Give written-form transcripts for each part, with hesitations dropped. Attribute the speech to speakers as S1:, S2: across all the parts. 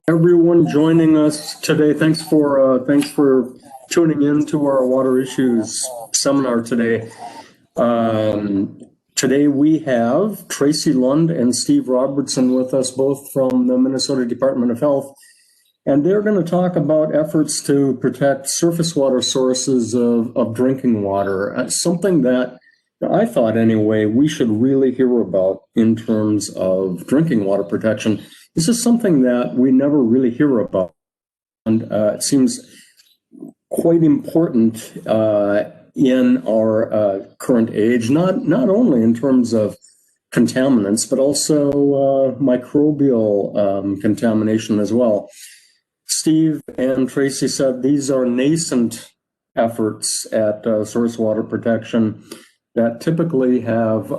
S1: everyone joining us today. Thanks for tuning in to our water issues seminar today. Today we have Tracy Lund and Steve Robertson with us, both from the Minnesota Department of Health, and they're going to talk about efforts to protect surface water sources of drinking water. Something that I thought, anyway, we should really hear about in terms of drinking water protection. This is something that we never really hear about, and it seems quite important in our current age, not only in terms of contaminants, but also microbial contamination as well. Steve and Tracy said these are nascent efforts at source water protection that typically have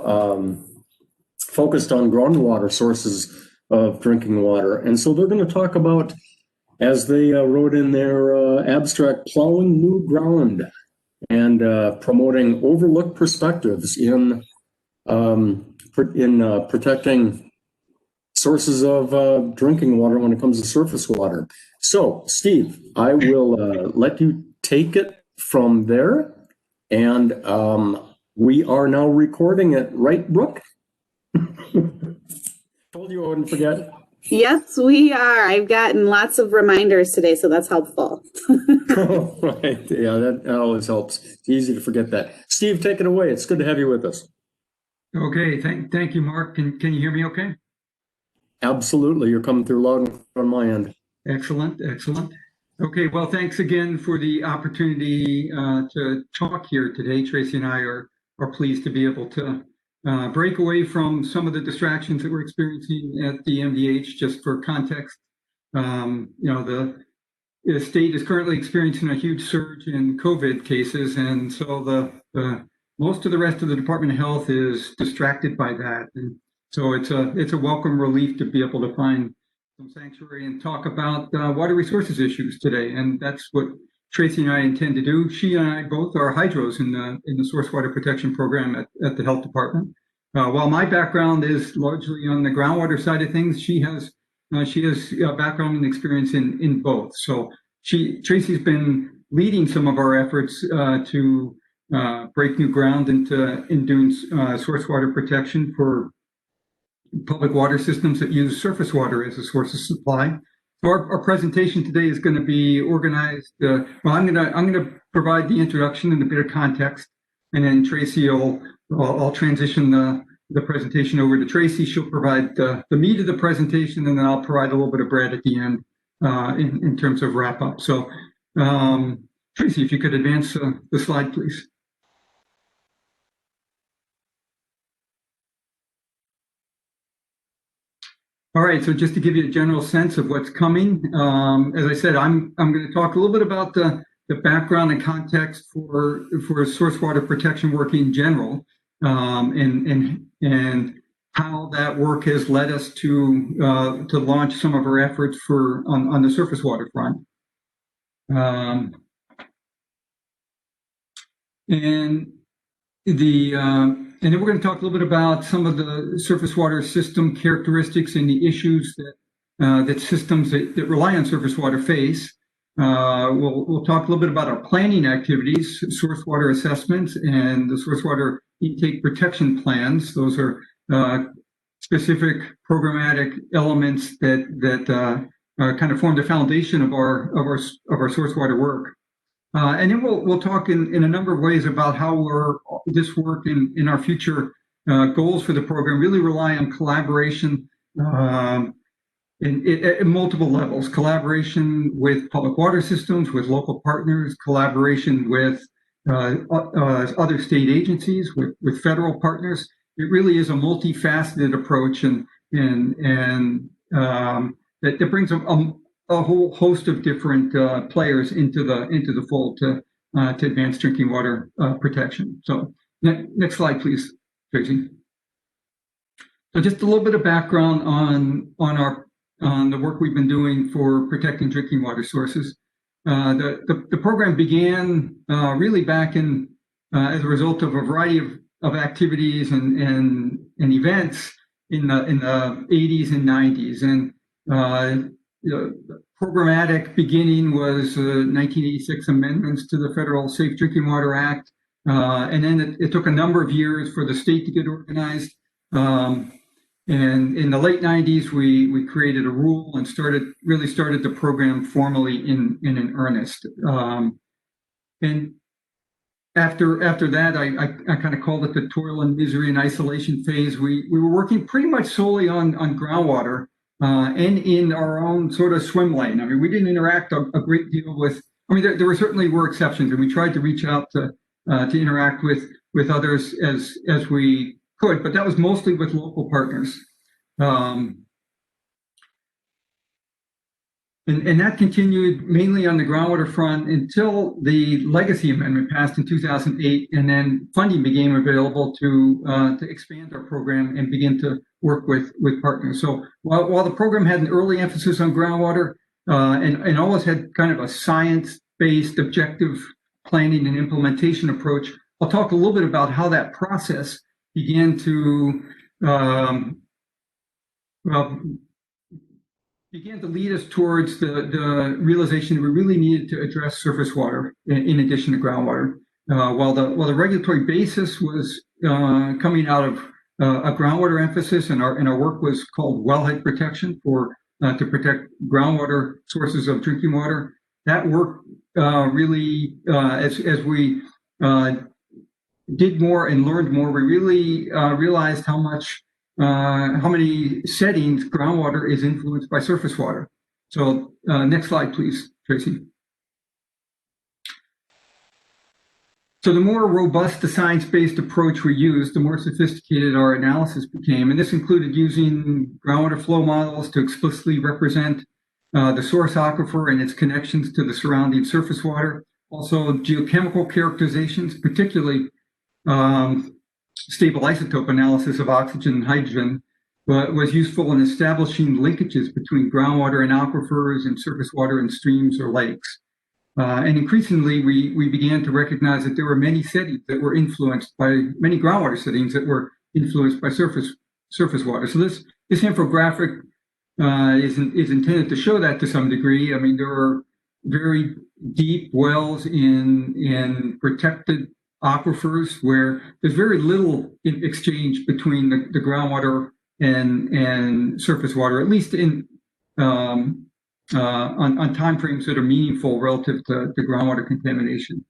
S1: focused on groundwater sources of drinking water. And so they're going to talk about, as they wrote in their abstract, plowing new ground and promoting overlooked perspectives in protecting sources of drinking water when it comes to surface water. So, Steve, I will let you take it from there. And we are now recording it, right, Brooke? Told you I wouldn't forget.
S2: Yes, we are. I've gotten lots of reminders today, so that's helpful.
S1: Right. Yeah, that always helps. It's easy to forget that. Steve, take it away. It's good to have you with us.
S3: Okay. Thank you, Mark. Can you hear me okay?
S1: Absolutely. You're coming through loud on my end.
S3: Excellent. Okay. Well, thanks again for the opportunity to talk here today. Tracy and I are pleased to be able to break away from some of the distractions that we're experiencing at the MDH. Just for context, the state is currently experiencing a huge surge in COVID cases, and so the most of the rest of the Department of Health is distracted by that. And so it's a welcome relief to be able to find some sanctuary and talk about water resources issues today. And that's what Tracy and I intend to do. She and I both are hydros in the source water protection program at the health department. While my background is largely on the groundwater side of things, she has background and experience in both. So Tracy's been leading some of our efforts to break new ground in doing source water protection for public water systems that use surface water as a source of supply. So our presentation today is going to be organized. I'm going to provide the introduction and a bit of context, and then Tracy I'll transition the presentation over to Tracy. She'll provide the meat of the presentation, and then I'll provide a little bit of bread at the end in terms of wrap up. So Tracy, if you could advance the slide, please. All right, so just to give you a general sense of what's coming, as I said, I'm going to talk a little bit about the background and context for source water protection work in general, and how that work has led us to launch some of our efforts on the surface water front. And then we're going to talk a little bit about some of the surface water system characteristics and the issues that systems that rely on surface water face. We'll talk a little bit about our planning activities, source water assessments, and the source water intake protection plans. Those are specific programmatic elements that kind of form the foundation of our source water work. And then we'll talk in a number of ways about how this work in our future goals for the program really rely on collaboration in multiple levels. Collaboration with public water systems, with local partners, collaboration with other state agencies, with federal partners. It really is a multifaceted approach, and that brings a whole host of different players into the fold to advance drinking water protection. So next slide, please, Tracy. So just a little bit of background on the work we've been doing for protecting drinking water sources. The program began really back in as a result of a variety of activities and events in the 80s and 90s, and programmatic beginning was 1986 amendments to the Federal Safe Drinking Water Act. And then it took a number of years for the state to get organized. And in the late 90s, we created a rule and really started the program formally in earnest. And after that, I kind of called it the toil and misery and isolation phase. We were working pretty much solely on groundwater and in our own sort of swim lane. I mean, we didn't interact a great deal with, I mean, there certainly were exceptions, and we tried to reach out to interact with others as we could, but that was mostly with local partners. And that continued mainly on the groundwater front until the Legacy Amendment passed in 2008, and then funding became available to expand our program and begin to work with partners. So while the program had an early emphasis on groundwater and always had kind of a science-based objective planning and implementation approach, I'll talk a little bit about how that process began to lead us towards the realization that we really needed to address surface water in addition to groundwater. While the regulatory basis was coming out of a groundwater emphasis, and our work was called wellhead protection to protect groundwater sources of drinking water. That work really, as we did more and learned more, we really realized how many settings groundwater is influenced by surface water. So next slide, please, Tracy. So the more robust the science-based approach we used, the more sophisticated our analysis became. And this included using groundwater flow models to explicitly represent the source aquifer and its connections to the surrounding surface water. Also geochemical characterizations, particularly stable isotope analysis of oxygen and hydrogen, was useful in establishing linkages between groundwater and aquifers and surface water in streams or lakes. And increasingly, we began to recognize that there were many settings that were influenced by, many groundwater settings that were influenced by surface water. So this infographic is intended to show that to some degree. I mean, there are very deep wells in protected aquifers where there's very little exchange between the groundwater and surface water, at least on time frames that are meaningful relative to groundwater contamination.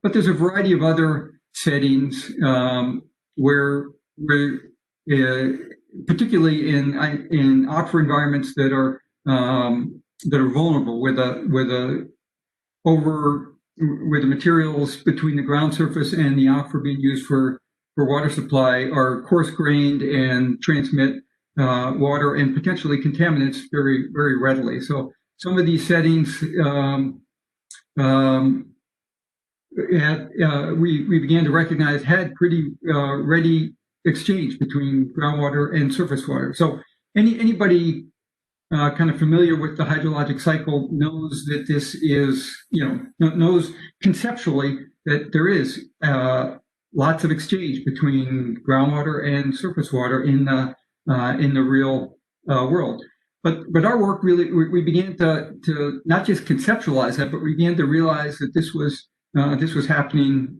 S3: But there's a variety of other settings where particularly in aquifer environments that are vulnerable, where the materials between the ground surface and the aquifer being used for water supply are coarse-grained and transmit water and potentially contaminants very, very readily. So some of these settings we began to recognize had pretty ready exchange between groundwater and surface water. So anybody kind of familiar with the hydrologic cycle knows that this is, knows conceptually that there is lots of exchange between groundwater and surface water in the real world. But our work really, we began to not just conceptualize that, but we began to realize that this was happening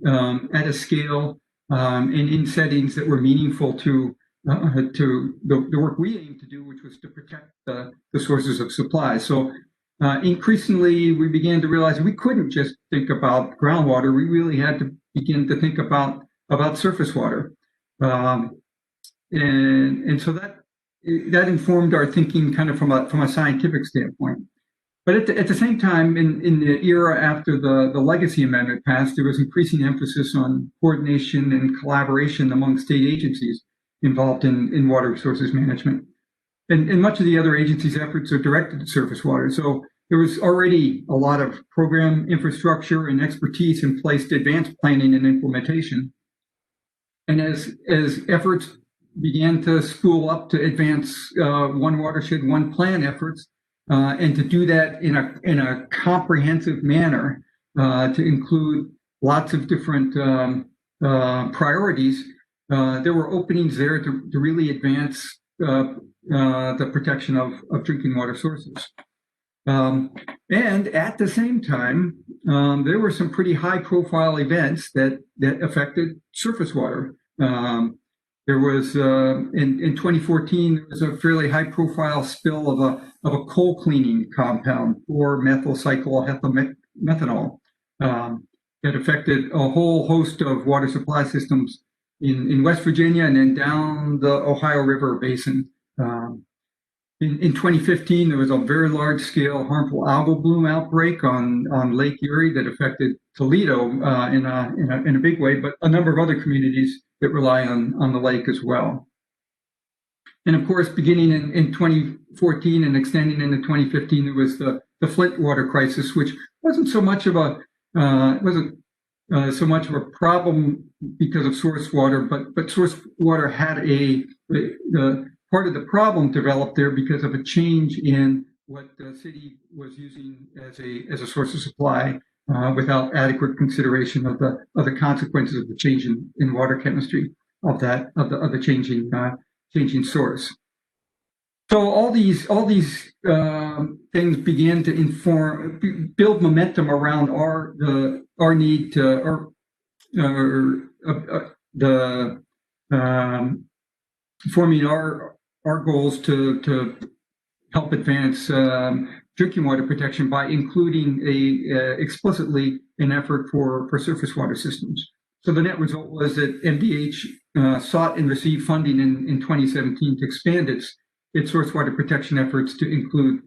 S3: at a scale and in settings that were meaningful to the work we aimed to do, which was to protect the sources of supply. So increasingly, we began to realize we couldn't just think about groundwater. We really had to begin to think about surface water, and so that informed our thinking kind of from a scientific standpoint. But at the same time, in the era after the Legacy Amendment passed, there was increasing emphasis on coordination and collaboration among state agencies involved in water resources management. And much of the other agencies' efforts are directed to surface water. So there was already a lot of program infrastructure and expertise in place to advance planning and implementation. And as efforts began to spool up to advance one watershed, one plan efforts, and to do that in a comprehensive manner, to include lots of different priorities, there were openings there to really advance the protection of drinking water sources. And at the same time, there were some pretty high-profile events that affected surface water. There was in 2014, there was a fairly high-profile spill of a coal cleaning compound, or methylcyclohexamethanol, that affected a whole host of water supply systems in West Virginia and then down the Ohio River basin. In 2015, there was a very large-scale harmful algal bloom outbreak on Lake Erie that affected Toledo in a big way, but a number of other communities that rely on the lake as well. And of course, beginning in 2014 and extending into 2015, there was the Flint water crisis, which wasn't so much of a problem because of source water, but source water had part of the problem developed there because of a change in what the city was using as a source of supply without adequate consideration of the consequences of the change in water chemistry of the changing source. So all these things began to build momentum around our need to forming our goals to help advance drinking water protection by including explicitly an effort for surface water systems. So the net result was that MDH sought and received funding in 2017 to expand its source water protection efforts to include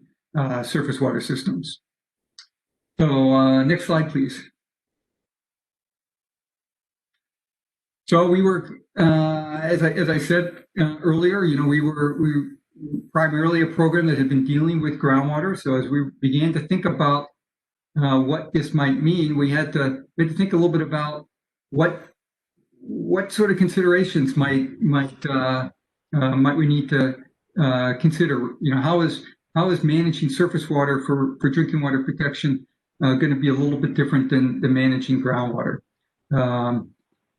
S3: surface water systems. So next slide, please. So we were, as I said earlier, we were primarily a program that had been dealing with groundwater. So as we began to think about what this might mean, we had to think a little bit about what sort of considerations might we need to consider. How is managing surface water for drinking water protection going to be a little bit different than managing groundwater?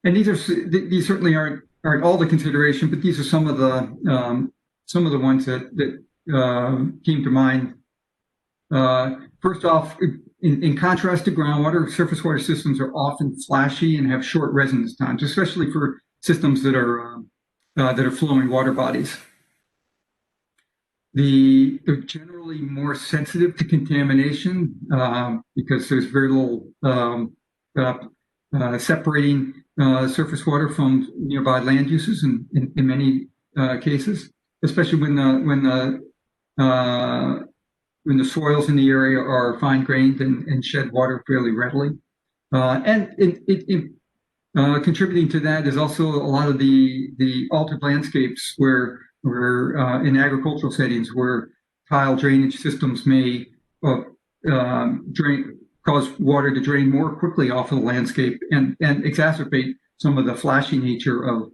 S3: And these certainly aren't all the consideration, but these are some of the ones that came to mind. First off, in contrast to groundwater, surface water systems are often flashy and have short residence times, especially for systems that are flowing water bodies. They're generally more sensitive to contamination because there's very little separating surface water from nearby land uses in many cases, especially when the soils in the area are fine-grained and shed water fairly readily. And contributing to that is also a lot of the altered landscapes where in agricultural settings where tile drainage systems may cause water to drain more quickly off of the landscape and exacerbate some of the flashy nature of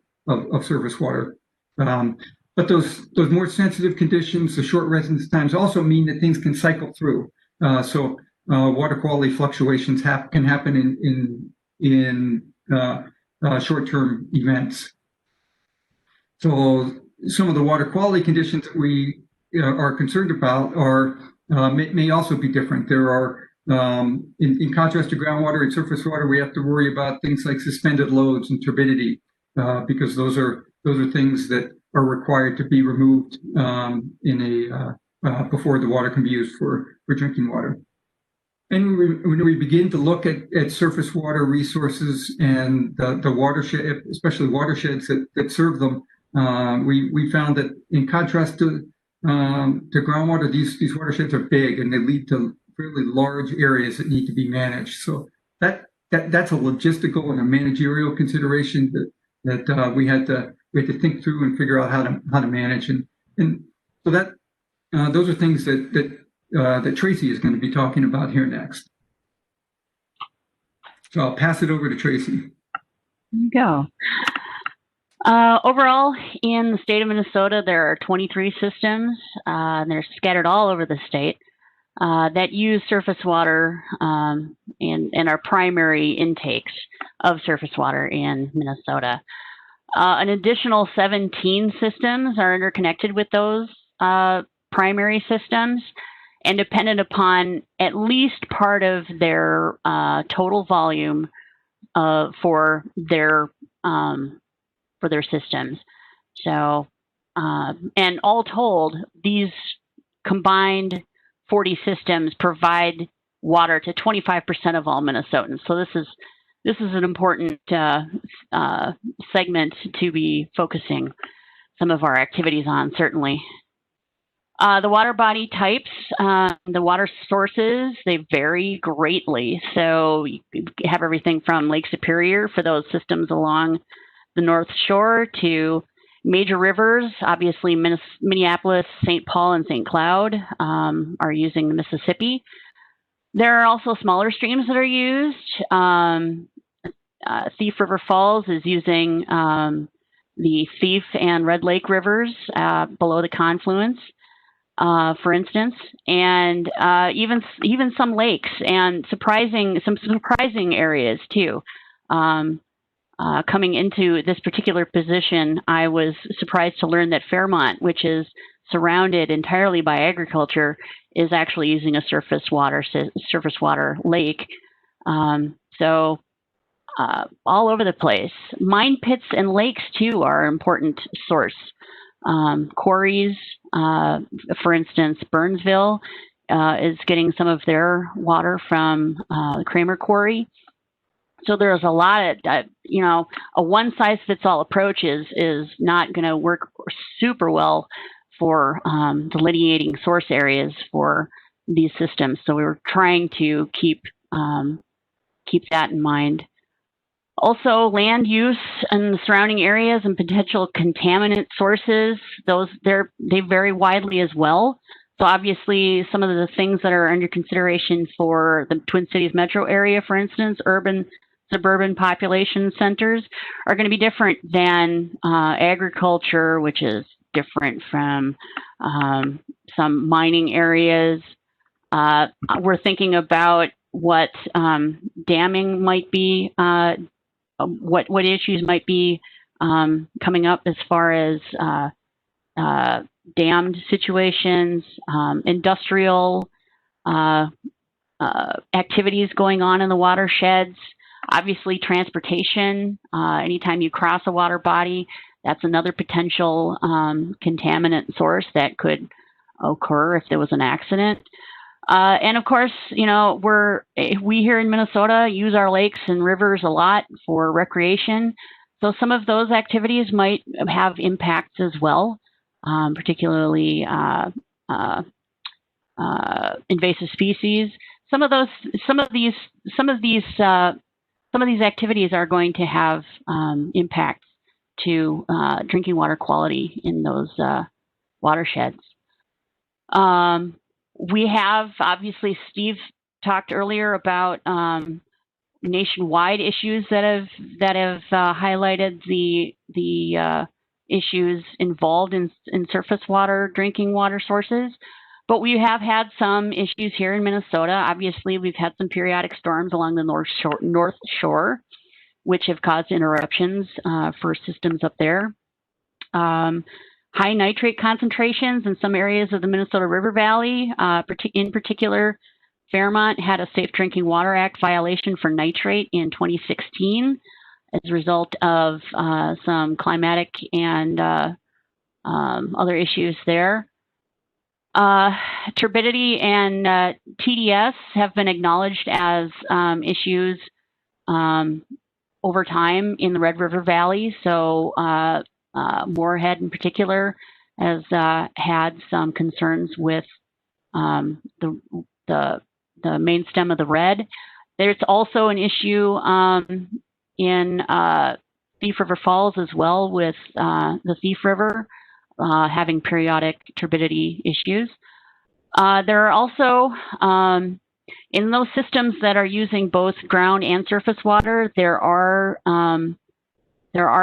S3: surface water. But those more sensitive conditions, the short residence times, also mean that things can cycle through. So water quality fluctuations can happen in short-term events. So some of the water quality conditions that we are concerned about may also be different. There are in contrast to groundwater and surface water, we have to worry about things like suspended loads and turbidity because those are things that are required to be removed before the water can be used for drinking water. And when we begin to look at surface water resources and the watershed, especially watersheds that serve them, we found that in contrast to groundwater, these watersheds are big and they lead to fairly large areas that need to be managed. So that's a logistical and a managerial consideration that we had to think through and figure out how to manage. And so that those are things that Tracy is going to be talking about here next. So I'll pass it over to Tracy.
S4: There you go. Overall, in the state of Minnesota, there are 23 systems, and they're scattered all over the state, that use surface water and are primary intakes of surface water in Minnesota. An additional 17 systems are interconnected with those primary systems, and dependent upon at least part of their total volume for their systems. So, and all told, these combined 40 systems provide water to 25% of all Minnesotans. So this is an important segment to be focusing some of our activities on, certainly. The water body types, the water sources, they vary greatly. So you have everything from Lake Superior for those systems along the North Shore to major rivers. Obviously, Minneapolis, St. Paul, and St. Cloud are using the Mississippi. There are also smaller streams that are used. Thief River Falls is using the Thief and Red Lake rivers below the confluence, for instance, and even some lakes and some surprising areas too. Coming into this particular position, I was surprised to learn that Fairmont, which is surrounded entirely by agriculture, is actually using a surface water lake. So all over the place. Mine pits and lakes too are an important source. Quarries, for instance, Burnsville is getting some of their water from the Kramer Quarry. So there's a lot of, a one-size-fits-all approach is not going to work super well for delineating source areas for these systems. So we were trying to keep that in mind. Also, land use in the surrounding areas and potential contaminant sources, they vary widely as well. So obviously, some of the things that are under consideration for the Twin Cities metro area, for instance, urban, suburban population centers, are going to be different than agriculture, which is different from some mining areas. We're thinking about what damming might be, what issues might be coming up as far as dammed situations, industrial activities going on in the watersheds. Obviously, transportation. Anytime you cross a water body, that's another potential contaminant source that could occur if there was an accident. And of course, we here in Minnesota use our lakes and rivers a lot for recreation. So some of those activities might have impacts as well, particularly invasive species. Some of these activities are going to have impacts to drinking water quality in those watersheds. We have, obviously, Steve talked earlier about nationwide issues that have highlighted the issues involved in surface water, drinking water sources. But we have had some issues here in Minnesota. Obviously, we've had some periodic storms along the North Shore, which have caused interruptions for systems up there. High nitrate concentrations in some areas of the Minnesota River Valley. In particular, Fairmont had a Safe Drinking Water Act violation for nitrate in 2016 as a result of some climatic and other issues there. Turbidity and TDS have been acknowledged as issues over time in the Red River Valley. So Moorhead in particular has had some concerns with the main stem of the Red. There's also an issue in Thief River Falls as well with the Thief River having periodic turbidity issues. There are also, in those systems that are using both ground and surface water, there are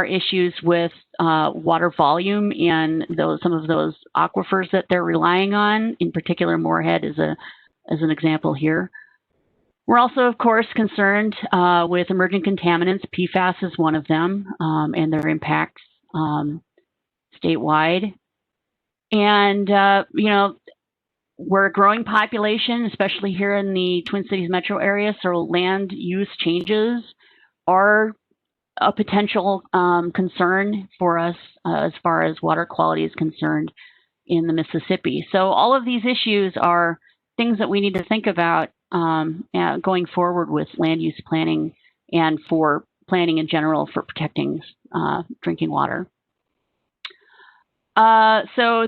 S4: issues with water volume in some of those aquifers that they're relying on. In particular, Moorhead is an example here. We're also, of course, concerned with emerging contaminants. PFAS is one of them, and their impacts statewide. And we're a growing population, especially here in the Twin Cities metro area, so land use changes are a potential concern for us as far as water quality is concerned in the Mississippi. So all of these issues are things that we need to think about going forward with land use planning and for planning in general for protecting drinking water. So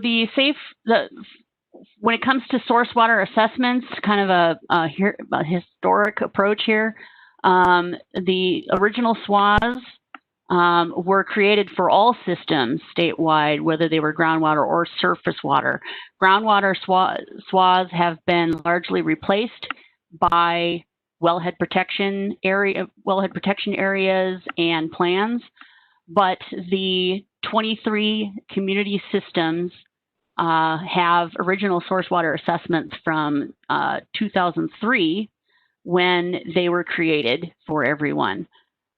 S4: when it comes to source water assessments, kind of a historic approach here, the original SWAs were created for all systems statewide, whether they were groundwater or surface water. Groundwater SWAs have been largely replaced by wellhead protection areas and plans, but the 23 community systems have original source water assessments from 2003 when they were created for everyone.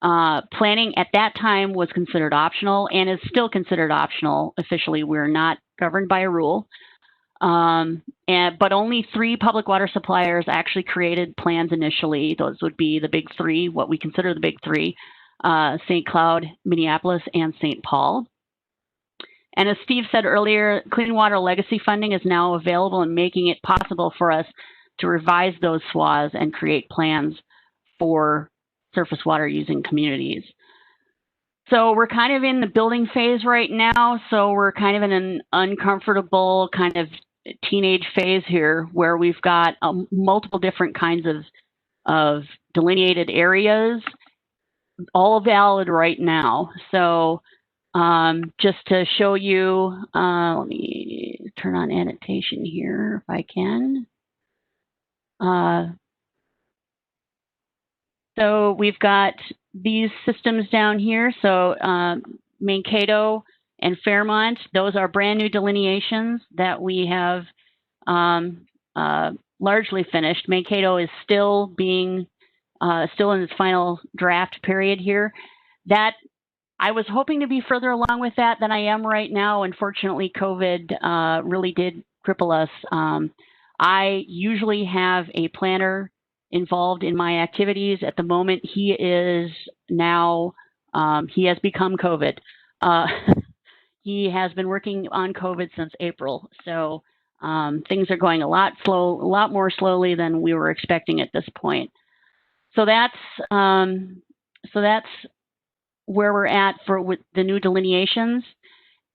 S4: Planning at that time was considered optional and is still considered optional. Officially, we're not governed by a rule. But only 3 public water suppliers actually created plans initially. Those would be the big 3, what we consider the big 3, St. Cloud, Minneapolis, and St. Paul. And as Steve said earlier, Clean Water Legacy funding is now available and making it possible for us to revise those SWAs and create plans for surface water using communities. So we're kind of in the building phase right now. So we're kind of in an uncomfortable kind of teenage phase here where we've got multiple different kinds of delineated areas, all valid right now. So just to show you, let me turn on annotation here if I can. So we've got these systems down here. So Mankato and Fairmont, those are brand new delineations that we have largely finished. Mankato is still in its final draft period here. That I was hoping to be further along with that than I am right now. Unfortunately, COVID really did cripple us. I usually have a planner involved in my activities. At the moment, he is now, he has become COVID. He has been working on COVID since April. So things are going a lot more slowly than we were expecting at this point. So that's where we're at with the new delineations.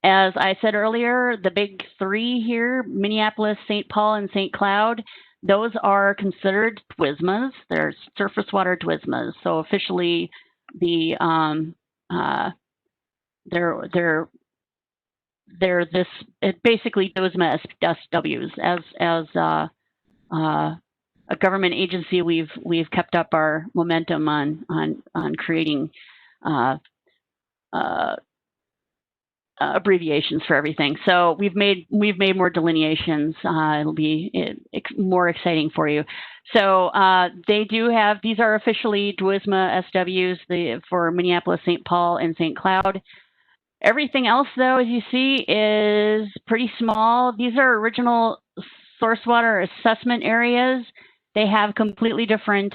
S4: As I said earlier, the big 3 here, Minneapolis, St. Paul, and St. Cloud, those are considered DWISMAs. They're surface water DWISMAs. So officially, they're basically DWISMA SWs. As a government agency, we've kept up our momentum on creating abbreviations for everything. So we've made more delineations. It'll be more exciting for you. So they do have, these are officially DWISMA SWs for Minneapolis, St. Paul, and St. Cloud. Everything else, though, as you see, is pretty small. These are original source water assessment areas. They have completely different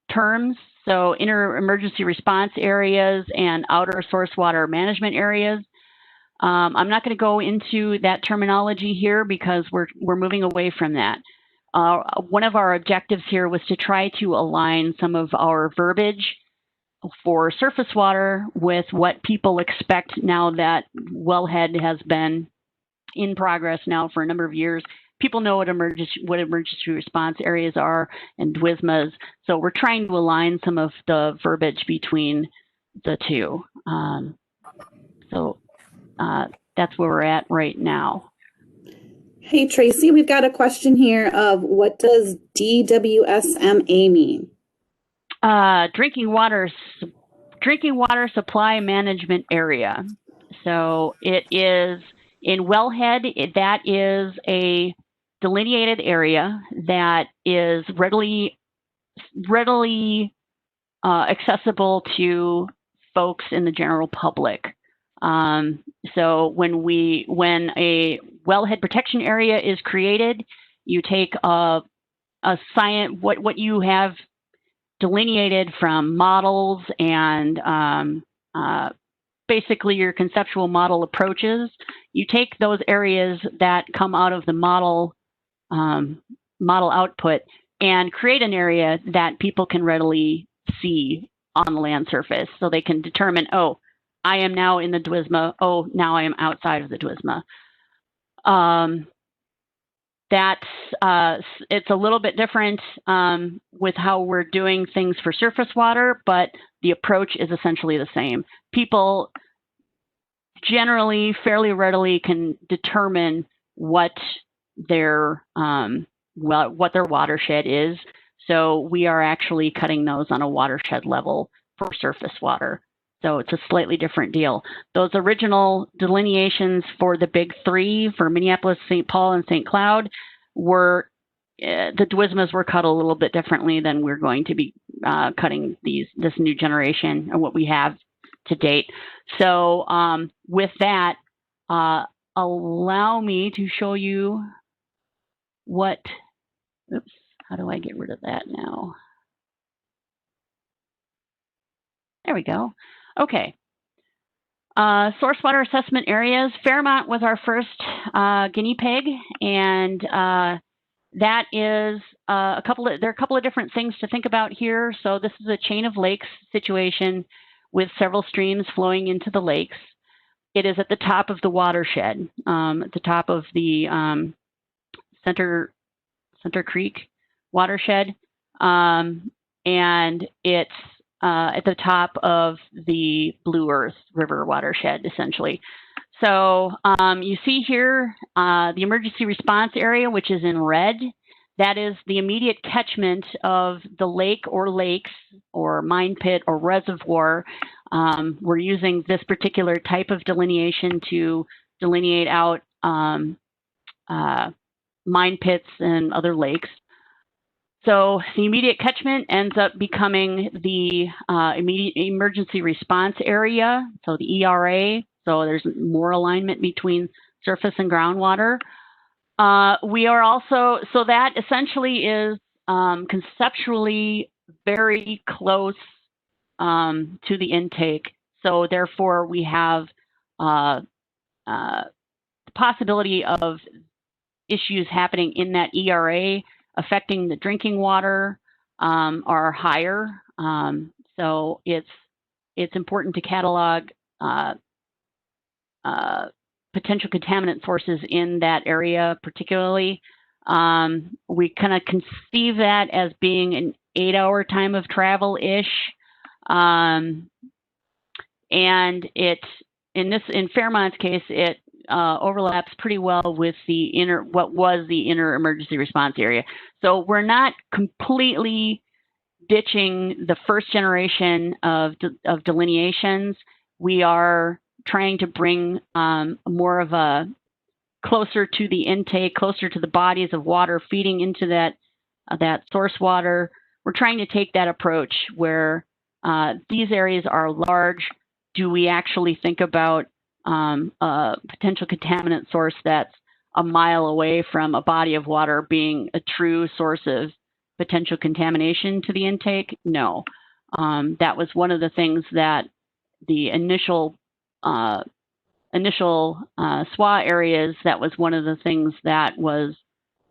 S4: terms. So inner emergency response areas and outer source water management areas. I'm not going to go into that terminology here because we're moving away from that. One of our objectives here was to try to align some of our verbiage for surface water with what people expect now that wellhead has been in progress now for a number of years. People know what emergency response areas are and DWISMAs. So we're trying to align some of the verbiage between the two. That's where we're at right now.
S2: Hey, Tracy, we've got a question here of what does DWSMA mean?
S4: Drinking water supply management area. So it is in wellhead, that is a delineated area that is readily accessible to folks in the general public. So when a wellhead protection area is created, you take what you have delineated from models and basically your conceptual model approaches. You take those areas that come out of the model output and create an area that people can readily see on the land surface, so they can determine, oh, I am now in the DWISMA. Oh, now I am outside of the DWISMA. It's a little bit different with how we're doing things for surface water, but the approach is essentially the same. People generally fairly readily can determine what their watershed is. So we are actually cutting those on a watershed level for surface water. So it's a slightly different deal. Those original delineations for the big three, for Minneapolis, St. Paul, and St. Cloud, were the DWISMAs were cut a little bit differently than we're going to be cutting this new generation and what we have to date. So with that, allow me to show you what, oops, how do I get rid of that now? There we go. Okay. Source water assessment areas. Fairmont was our first guinea pig, and that is there are a couple of different things to think about here. So this is a chain of lakes situation with several streams flowing into the lakes. It is at the top of the watershed, at the top of the Center Creek watershed, and it's at the top of the Blue Earth River watershed, essentially. So you see here the emergency response area, which is in red. That is the immediate catchment of the lake or lakes or mine pit or reservoir. We're using this particular type of delineation to delineate out mine pits and other lakes. So the immediate catchment ends up becoming the immediate emergency response area, so the ERA. So there's more alignment between surface and groundwater. We are also, so that essentially is conceptually very close to the intake. So therefore we have the possibility of issues happening in that ERA affecting the drinking water are higher. So it's important to catalog potential contaminant sources in that area particularly. We kind of conceive that as being an 8-hour time of travel-ish. And in Fairmont's case, it overlaps pretty well with what was the inner emergency response area. So we're not completely ditching the first generation of delineations. We are trying to bring more of a closer to the intake, closer to the bodies of water feeding into that source water. We're trying to take that approach where these areas are large. Do we actually think about a potential contaminant source that's a mile away from a body of water being a true source of potential contamination to the intake? No. That was one of the things that the initial SWA areas, that was one of the things that was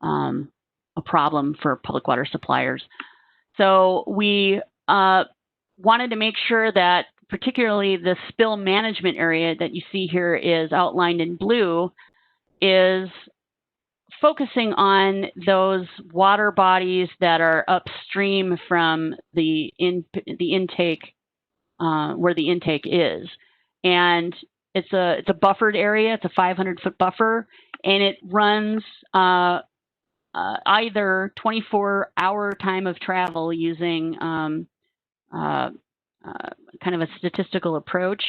S4: a problem for public water suppliers. So we wanted to make sure that particularly the spill management area that you see here is outlined in blue is focusing on those water bodies that are upstream from the intake, where the intake is. And it's a buffered area. It's a 500-foot buffer, and it runs either 24-hour time of travel using kind of a statistical approach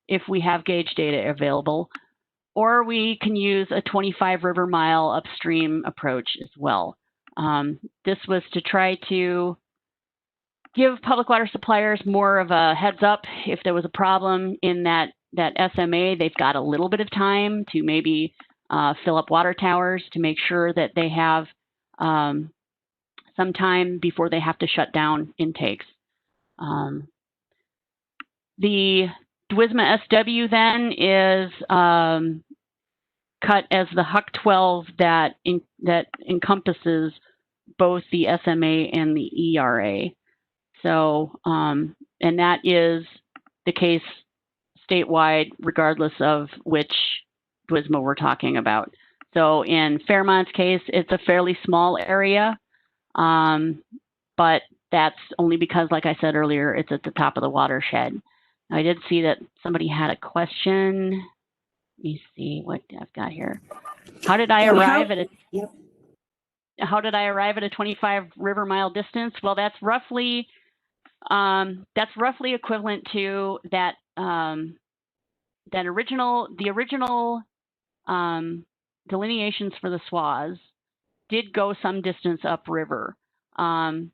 S4: if we have gauge data available, or we can use a 25 river mile upstream approach as well. This was to try to give public water suppliers more of a heads up if there was a problem in that SMA, they've got a little bit of time to maybe fill up water towers to make sure that they have some time before they have to shut down intakes. The DWISMA SW then is cut as the HUC 12 that encompasses both the SMA and the ERA. So, and that is the case statewide, regardless of which DWISMA we're talking about. So in Fairmont's case, it's a fairly small area, but that's only because, like I said earlier, it's at the top of the watershed. I did see that somebody had a question. Let me see what I've got here. How did I arrive at a?
S2: Yep.
S4: How did I arrive at a 25 river mile distance? Well, that's roughly equivalent to that the original delineations for the SWAs did go some distance upriver, and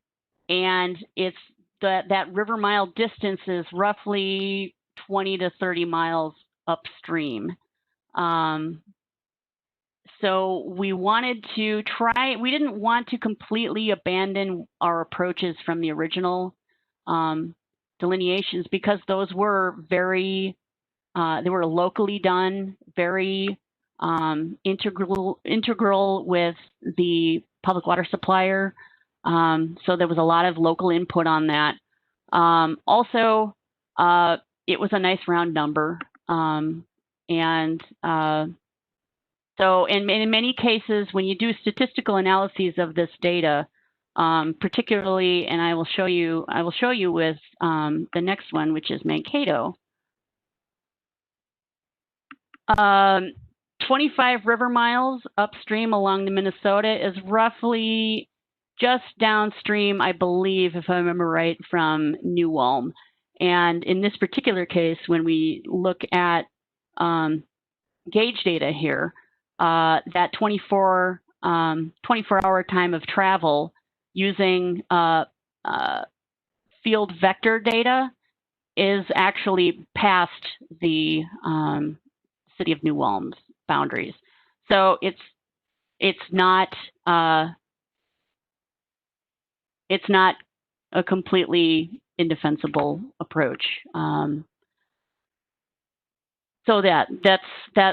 S4: it's that river mile distance is roughly 20 to 30 miles upstream. So we wanted to try, we didn't want to completely abandon our approaches from the original delineations, because those were very, they were locally done, very integral with the public water supplier. So there was a lot of local input on that. Also, it was a nice round number. So in many cases, when you do statistical analyses of this data, particularly, and I will show you with the next one, which is Mankato. 25 river miles upstream along the Minnesota is roughly just downstream, I believe, if I remember right, from New Ulm. And in this particular case, when we look at gauge data here, that 24-hour time of travel using field vector data is actually past the city of New Ulm's boundaries. So it's not a completely indefensible approach. So that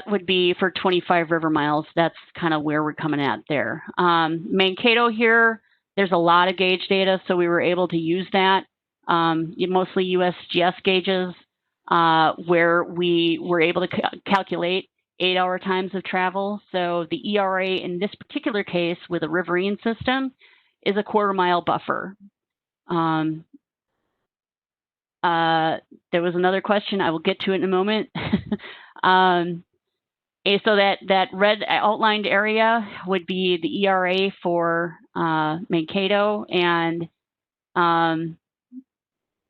S4: would be for 25 river miles. That's kind of where we're coming at there. Mankato here, there's a lot of gauge data, so we were able to use that. Mostly USGS gauges, where we were able to calculate 8-hour times of travel. So the ERA in this particular case with a riverine system is a 1/4 mile buffer. There was another question. I will get to it in a moment. So that red outlined area would be the ERA for Mankato, and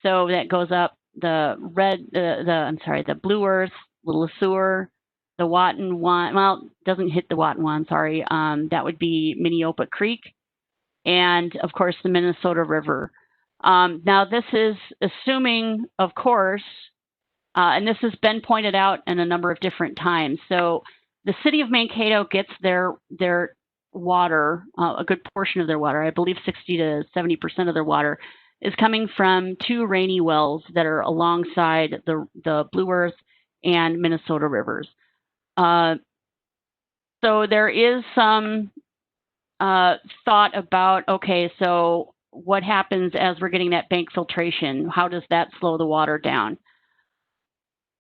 S4: so that goes up the red, the Blue Earth, the Le Sueur, the Watonwan. Well, it doesn't hit the Watonwan. Sorry, that would be Minneopa Creek, and of course the Minnesota River. Now this is assuming, of course, and this has been pointed out in a number of different times. So the city of Mankato gets their water, a good portion of their water, I believe 60 to 70% of their water, is coming from 2 rainy wells that are alongside the Blue Earth and Minnesota rivers. So there is some thought about, okay, so what happens as we're getting that bank filtration? How does that slow the water down?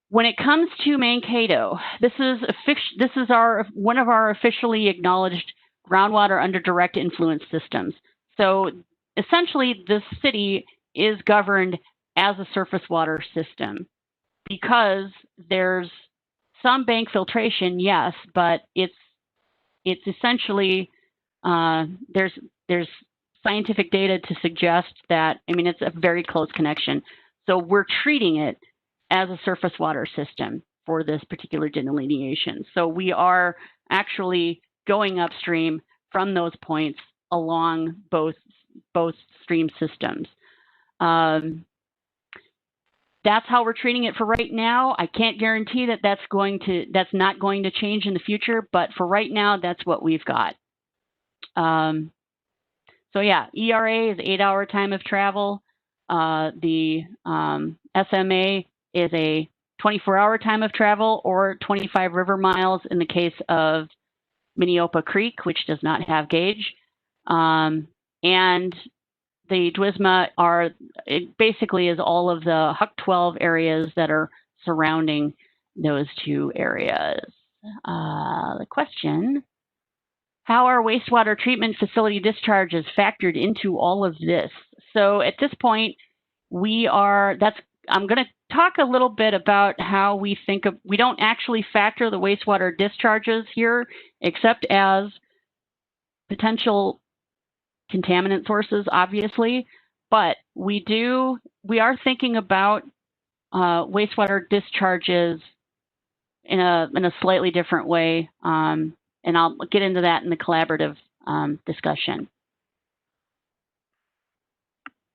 S4: When it comes to Mankato, this is one of our officially acknowledged groundwater under direct influence systems. So essentially, this city is governed as a surface water system because there's some bank filtration, yes, but it's essentially there's scientific data to suggest that, I mean, it's a very close connection. So we're treating it as a surface water system for this particular delineation. So we are actually going upstream from those points along both stream systems. That's how we're treating it for right now. I can't guarantee that that's not going to change in the future, but for right now, that's what we've got. So yeah, ERA is 8-hour time of travel. The SMA is a 24-hour time of travel, or 25 river miles in the case of Minneopa Creek, which does not have gauge. And the DWSMA it basically is all of the Huck 12 areas that are surrounding those two areas. The question, how are wastewater treatment facility discharges factored into all of this? So at this point, I'm going to talk a little bit about how we don't actually factor the wastewater discharges here, except as potential contaminant sources, obviously, but we are thinking about wastewater discharges in a slightly different way, and I'll get into that in the collaborative discussion.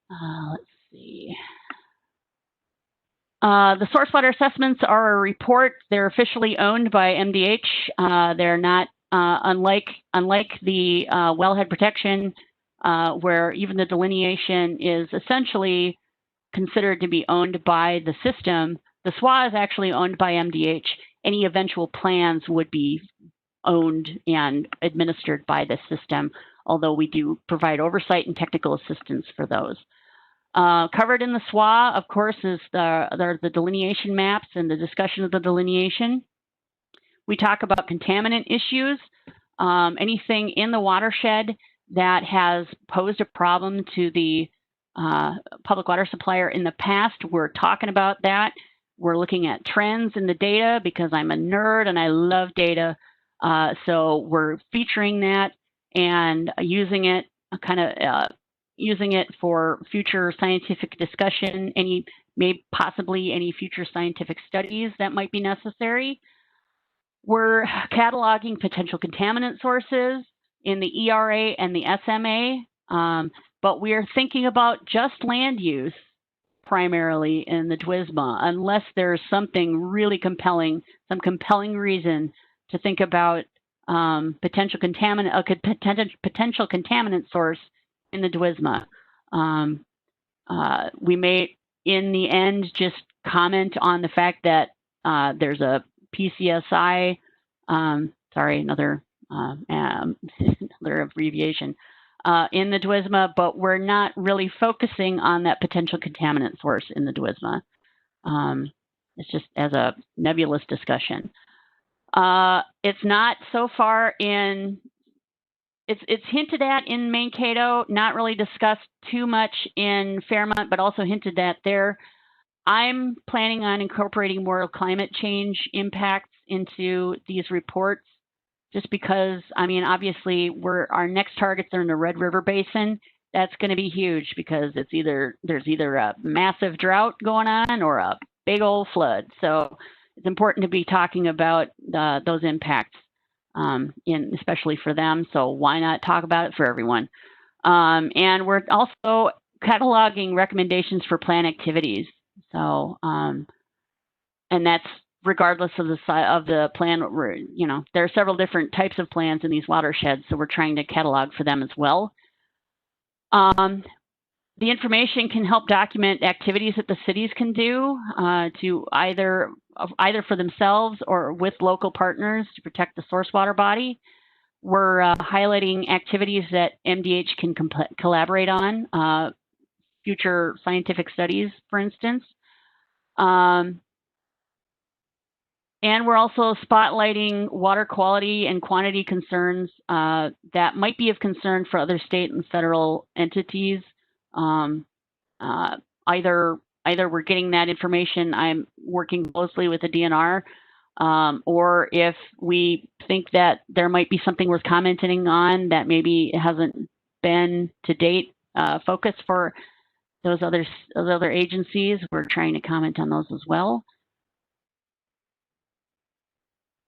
S4: Let's see. The source water assessments are a report. They're officially owned by MDH. They're not unlike the wellhead protection, where even the delineation is essentially considered to be owned by the system. The SWA is actually owned by MDH. Any eventual plans would be owned and administered by the system, although we do provide oversight and technical assistance for those. Covered in the SWA, of course, is the delineation maps and the discussion of the delineation. We talk about contaminant issues. Anything in the watershed that has posed a problem to the public water supplier in the past, we're talking about that. We're looking at trends in the data because I'm a nerd and I love data. So we're featuring that and using it for future scientific discussion, possibly any future scientific studies that might be necessary. We're cataloging potential contaminant sources in the ERA and the SMA, but we're thinking about just land use primarily in the DWSMA, unless there's something really compelling, some compelling reason to think about potential contaminant source in the DWSMA. We may, in the end, just comment on the fact that there's a PCSI, another abbreviation, in the DWSMA, but we're not really focusing on that potential contaminant source in the DWSMA. It's just as a nebulous discussion. It's not so far in, it's hinted at in Mankato, not really discussed too much in Fairmont, but also hinted at there. I'm planning on incorporating more climate change impacts into these reports, just because, I mean, obviously our next targets are in the Red River Basin. That's going to be huge because there's either a massive drought going on or a big old flood. So it's important to be talking about those impacts, especially for them. So why not talk about it for everyone? And we're also cataloging recommendations for plan activities. So, and that's regardless of the plan. There are several different types of plans in these watersheds, so we're trying to catalog for them as well. The information can help document activities that the cities can do to either for themselves or with local partners to protect the source water body. We're highlighting activities that MDH can collaborate on, future scientific studies, for instance. And we're also spotlighting water quality and quantity concerns that might be of concern for other state and federal entities. Either we're getting that information, I'm working closely with the DNR, or if we think that there might be something worth commenting on that maybe hasn't been to date focus for those other agencies, we're trying to comment on those as well.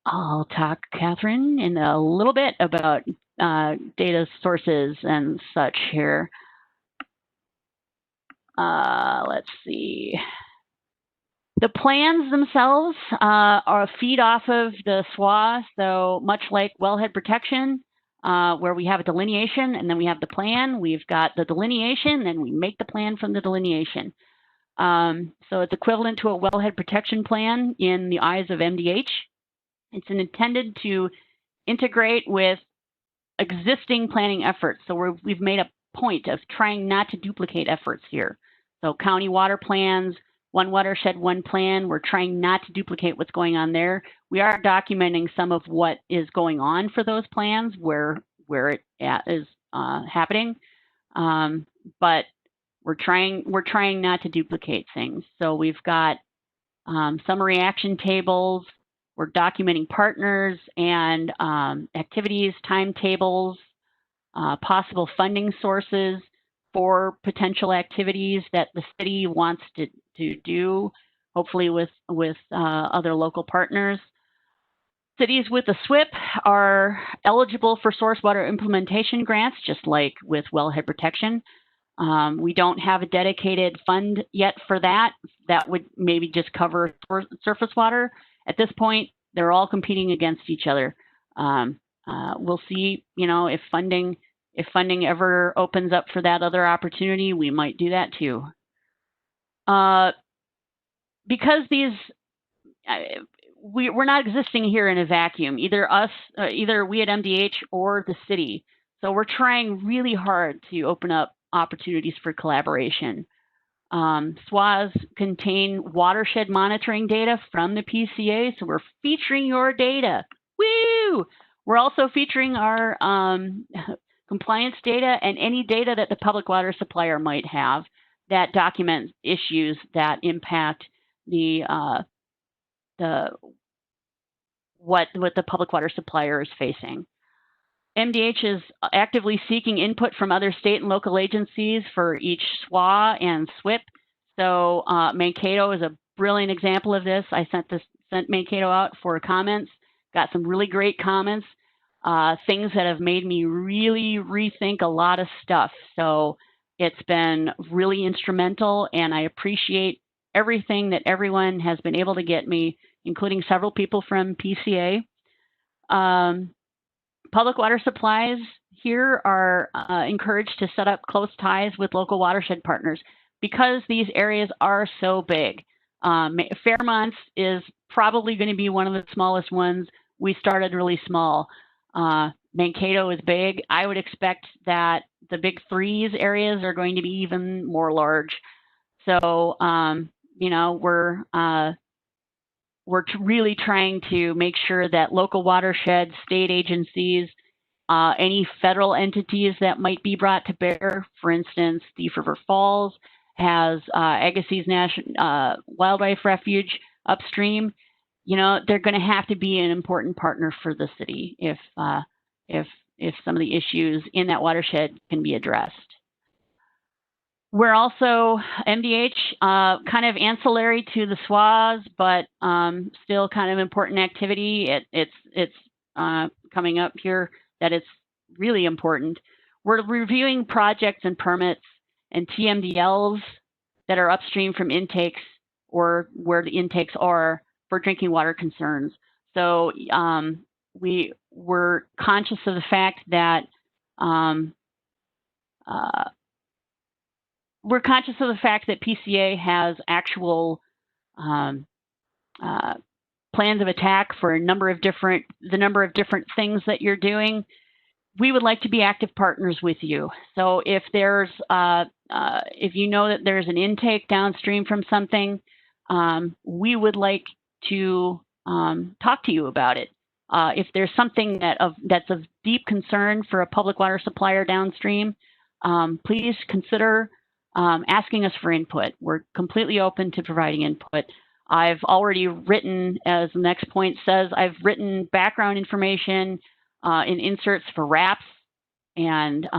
S4: I'll talk, Catherine, in a little bit about data sources and such here. Let's see. The plans themselves are feed off of the SWA, so much like wellhead protection, where we have a delineation and then we have the plan. We've got the delineation, then we make the plan from the delineation. So it's equivalent to a wellhead protection plan in the eyes of MDH. It's intended to integrate with existing planning efforts. So we've made a point of trying not to duplicate efforts here. So county water plans, one watershed, one plan, we're trying not to duplicate what's going on there. We are documenting some of what is going on for those plans where it is happening. But we're trying not to duplicate things. So we've got summary action tables. We're documenting partners and activities, timetables, possible funding sources for potential activities that the city wants to do, hopefully with other local partners. Cities with a SWIP are eligible for source water implementation grants, just like with wellhead protection. We don't have a dedicated fund yet for that. That would maybe just cover surface water. At this point, they're all competing against each other. We'll see, if funding ever opens up for that other opportunity, we might do that too. Because we're not existing here in a vacuum, either we at MDH or the city. So we're trying really hard to open up opportunities for collaboration. SWAs contain watershed monitoring data from the PCA, so we're featuring your data. Woo! We're also featuring our compliance data and any data that the public water supplier might have that documents issues that impact what the public water supplier is facing. MDH is actively seeking input from other state and local agencies for each SWA and SWIP. So Mankato is a brilliant example of this. I sent Mankato out for comments, got some really great comments, things that have made me really rethink a lot of stuff. So it's been really instrumental, and I appreciate everything that everyone has been able to get me, including several people from PCA. Public water supplies here are encouraged to set up close ties with local watershed partners because these areas are so big. Fairmont is probably going to be one of the smallest ones. We started really small. Mankato is big. I would expect that the big threes areas are going to be even more large. So, we're really trying to make sure that local watersheds, state agencies, any federal entities that might be brought to bear, for instance, Thief River Falls has Agassiz National Wildlife Refuge upstream. They're going to have to be an important partner for the city if some of the issues in that watershed can be addressed. We're also MDH, kind of ancillary to the SWAs, but still kind of important activity. It's coming up here that it's really important. We're reviewing projects and permits and TMDLs that are upstream from intakes or where the intakes are for drinking water concerns. So we're conscious of the fact that PCA has actual plans of attack for the number of different things that you're doing. We would like to be active partners with you. So if there's if you know that there's an intake downstream from something, we would like to talk to you about it. If there's something that's of deep concern for a public water supplier downstream, please consider asking us for input. We're completely open to providing input. I've already written, as the next point says, I've written background information in inserts for RAPs, and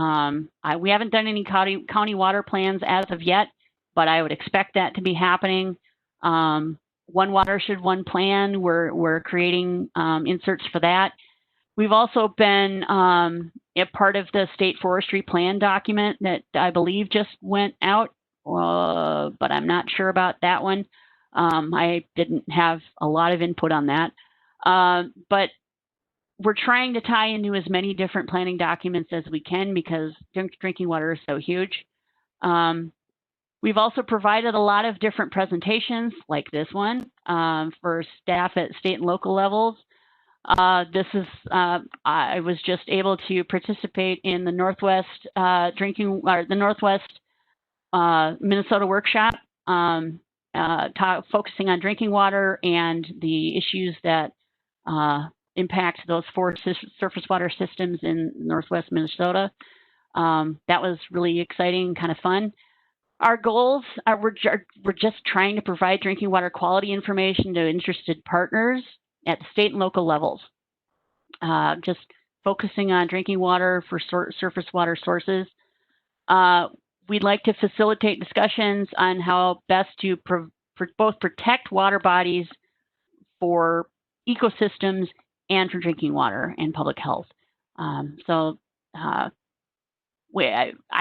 S4: we haven't done any county water plans as of yet, but I would expect that to be happening. One watershed, one plan, we're creating inserts for that. We've also been a part of the state forestry plan document that I believe just went out, but I'm not sure about that one. I didn't have a lot of input on that. But we're trying to tie into as many different planning documents as we can because drinking water is so huge. We've also provided a lot of different presentations like this one for staff at state and local levels. I was just able to participate in the Northwest Northwest Minnesota workshop, focusing on drinking water and the issues that impact those 4 surface water systems in Northwest Minnesota. That was really exciting, kind of fun. Our goals are we're just trying to provide drinking water quality information to interested partners at the state and local levels. Just focusing on drinking water for surface water sources. We'd like to facilitate discussions on how best to both protect water bodies for ecosystems and for drinking water and public health. I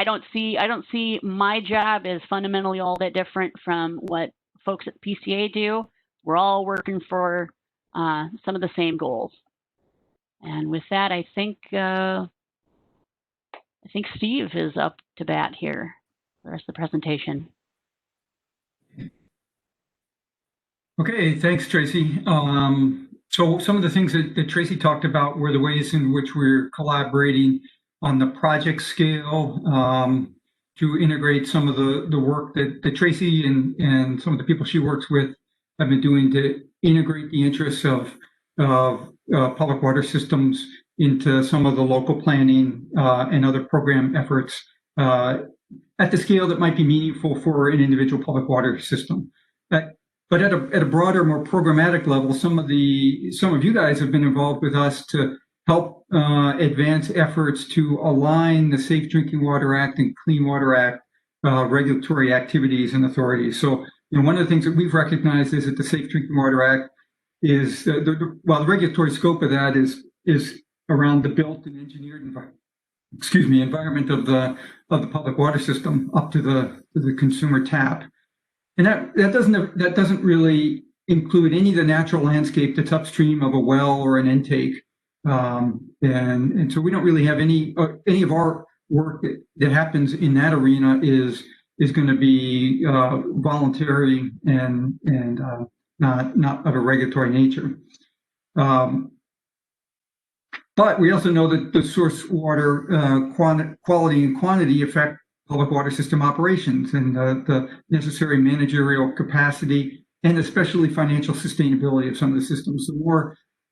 S4: don't see my job as fundamentally all that different from what folks at PCA do. We're all working for some of the same goals. And with that, I think Steve is up to bat here for the rest of the presentation.
S3: Okay, thanks, Tracy. So some of the things that Tracy talked about were the ways in which we're collaborating on the project scale to integrate some of the work that Tracy and some of the people she works with have been doing to integrate the interests of public water systems into some of the local planning and other program efforts at the scale that might be meaningful for an individual public water system. But at a broader, more programmatic level, some of you guys have been involved with us to help advance efforts to align the Safe Drinking Water Act and Clean Water Act regulatory activities and authorities. So, one of the things that we've recognized is that the Safe Drinking Water Act is the regulatory scope of that is around the built and engineered environment of the public water system up to the consumer tap. And that doesn't really include any of the natural landscape that's upstream of a well or an intake, and so we don't really have any of our work that happens in that arena is going to be voluntary and not of a regulatory nature. But we also know that the source water quality and quantity affect public water system operations and the necessary managerial capacity and especially financial sustainability of some of the systems.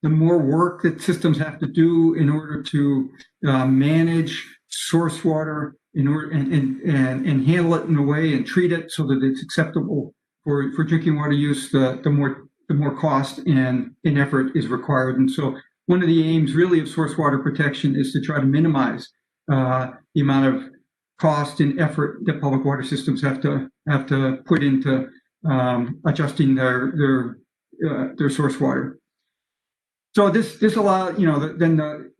S3: The more work that systems have to do in order to manage source water and handle it in a way and treat it so that it's acceptable for drinking water use, the more cost and effort is required. And so one of the aims really of source water protection is to try to minimize the amount of cost and effort that public water systems have to put into adjusting their source water. So this allows,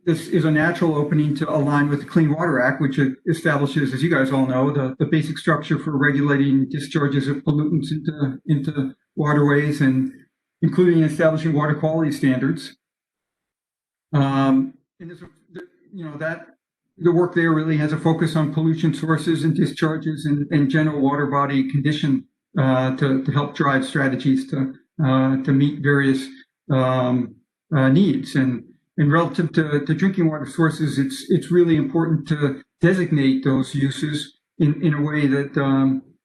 S3: this is a natural opening to align with the Clean Water Act, which establishes, as you guys all know, the basic structure for regulating discharges of pollutants into waterways and including establishing water quality standards. And this, the work there really has a focus on pollution sources and discharges and general water body condition to help drive strategies to meet various needs. And relative to drinking water sources, it's really important to designate those uses in a way that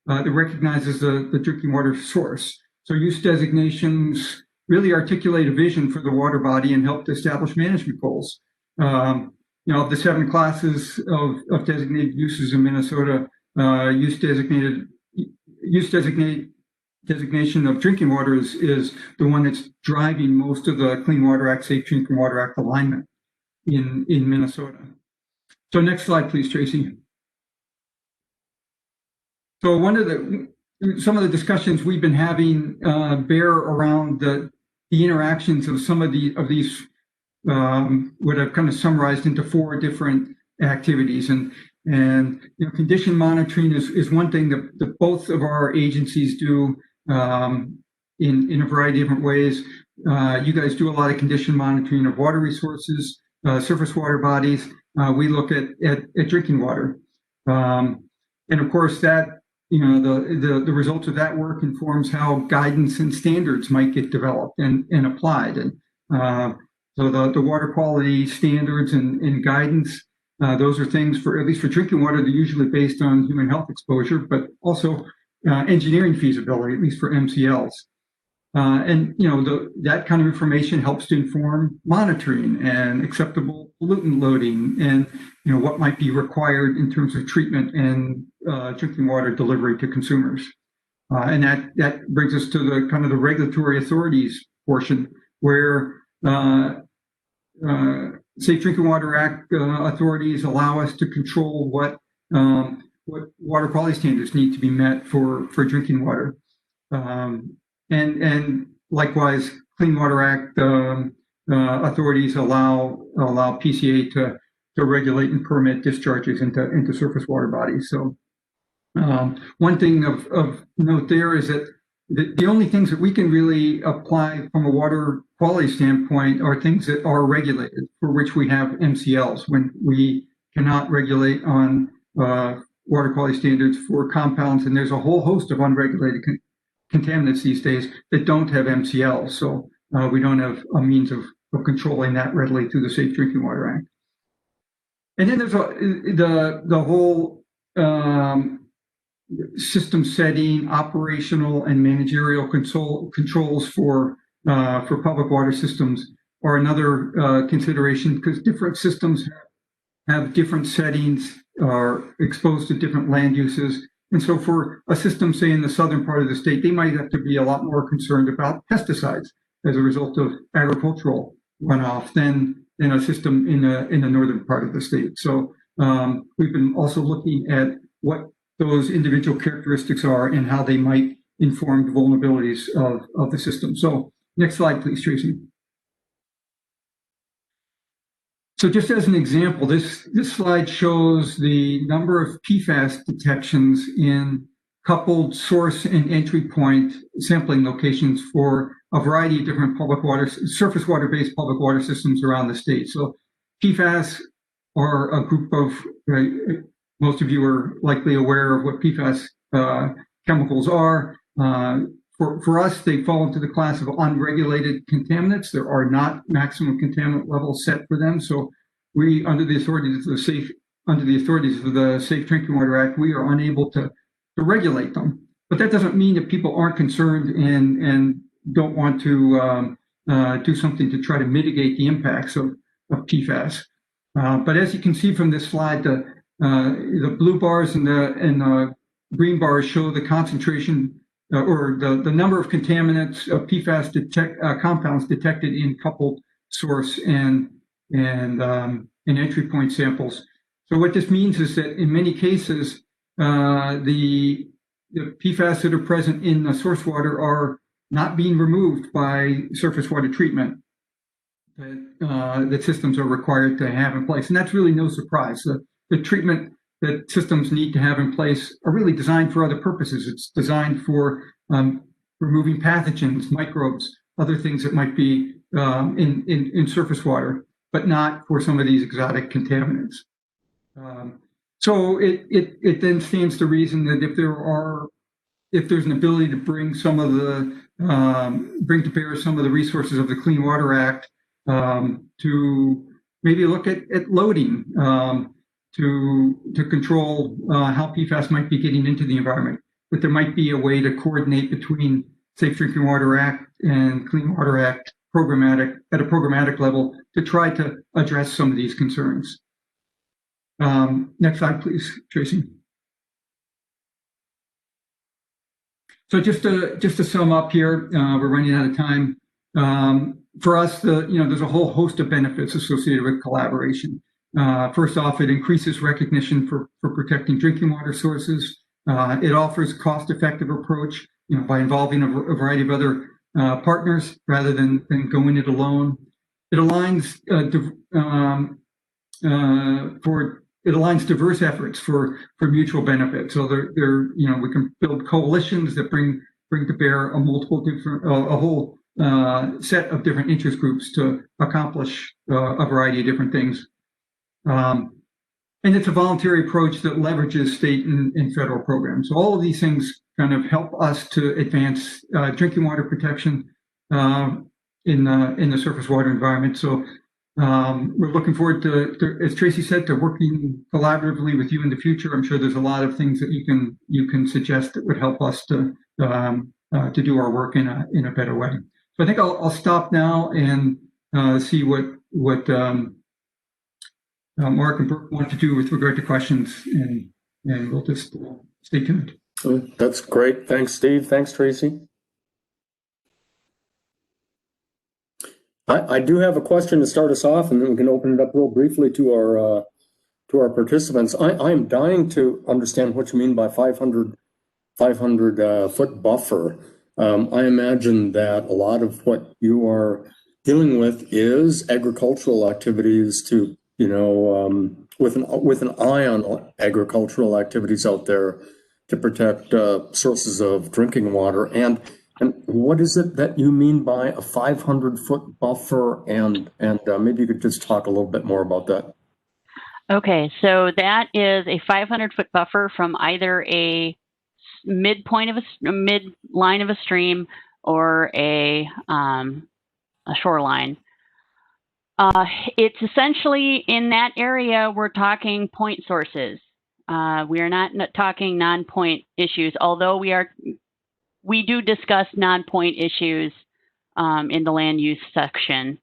S3: recognizes the drinking water source. So use designations really articulate a vision for the water body and help to establish management goals. Of the 7 classes of designated uses in Minnesota, designation of drinking water is the one that's driving most of the Clean Water Act, Safe Drinking Water Act alignment in Minnesota. So next slide, please, Tracy. So some of the discussions we've been having bear around the interactions of some of these what I've kind of summarized into 4 different activities. And condition monitoring is one thing that both of our agencies do in a variety of different ways. You guys do a lot of condition monitoring of water resources, surface water bodies. We look at drinking water. And of course that, the results of that work informs how guidance and standards might get developed and applied. And so the water quality standards and guidance, those are things for, at least for drinking water, they're usually based on human health exposure, but also engineering feasibility, at least for MCLs. And that kind of information helps to inform monitoring and acceptable pollutant loading, and what might be required in terms of treatment and drinking water delivery to consumers. And that brings us to the kind of the regulatory authorities portion, where Safe Drinking Water Act authorities allow us to control what water quality standards need to be met for drinking water. And likewise, Clean Water Act authorities allow PCA to regulate and permit discharges into surface water bodies. So one thing of note there is that the only things that we can really apply from a water quality standpoint are things that are regulated, for which we have MCLs. When we cannot regulate on water quality standards for compounds, and there's a whole host of unregulated contaminants these days that don't have MCLs. So we don't have a means of controlling that readily through the Safe Drinking Water Act. And then there's the whole system setting, operational and managerial controls for public water systems are another consideration, because different systems have different settings, are exposed to different land uses. And so for a system, say in the southern part of the state, they might have to be a lot more concerned about pesticides as a result of agricultural runoff than a system in the northern part of the state. So we've been also looking at what those individual characteristics are and how they might inform the vulnerabilities of the system. So next slide, please, Tracy. So just as an example, this slide shows the number of PFAS detections in coupled source and entry point sampling locations for a variety of different public water, surface water-based public water systems around the state. So PFAS are a group of, most of you are likely aware of what PFAS chemicals are. For us, they fall into the class of unregulated contaminants. There are not maximum contaminant levels set for them. So we, under the authorities of the Safe Drinking Water Act, we are unable to regulate them. But that doesn't mean that people aren't concerned and don't want to do something to try to mitigate the impacts of PFAS. But as you can see from this slide, the blue bars and the green bars show the concentration or the number of contaminants of PFAS compounds detected in coupled source and entry point samples. So what this means is that in many cases, the PFAS that are present in the source water are not being removed by surface water treatment that systems are required to have in place. And that's really no surprise. The treatment that systems need to have in place are really designed for other purposes. It's designed for removing pathogens, microbes, other things that might be in surface water, but not for some of these exotic contaminants. So it then stands to reason that if there's an ability to bring bring to bear some of the resources of the Clean Water Act to maybe look at loading to control how PFAS might be getting into the environment, but there might be a way to coordinate between Safe Drinking Water Act and Clean Water Act at a programmatic level to try to address some of these concerns. Next slide, please, Tracy. So just to sum up here, we're running out of time. For us, there's a whole host of benefits associated with collaboration. First off, it increases recognition for protecting drinking water sources. It offers a cost-effective approach, by involving a variety of other partners rather than going it alone. It aligns diverse efforts for mutual benefit. So we can build coalitions that bring bring to bear a whole set of different interest groups to accomplish a variety of different things. And it's a voluntary approach that leverages state and federal programs. So all of these things kind of help us to advance drinking water protection in the surface water environment. So we're looking forward to, as Tracy said, to working collaboratively with you in the future. I'm sure there's a lot of things that you can suggest that would help us to do our work in a better way. So I think I'll stop now and see what Mark and Brooke want to do with regard to questions, and we'll just stay tuned.
S1: That's great. Thanks, Steve. Thanks, Tracy. I do have a question to start us off, and then we can open it up real briefly to our participants. I'm dying to understand what you mean by 500 foot buffer. I imagine that a lot of what you are dealing with is agricultural activities to, with an eye on agricultural activities out there to protect sources of drinking water. And what is it that you mean by a 500-foot buffer? And maybe you could just talk a little bit more about that.
S4: Okay, so that is a 500-foot buffer from either a midpoint of a mid-line of a stream or a shoreline. It's essentially in that area we're talking point sources. We are not talking non-point issues, although we do discuss non-point issues in the land use section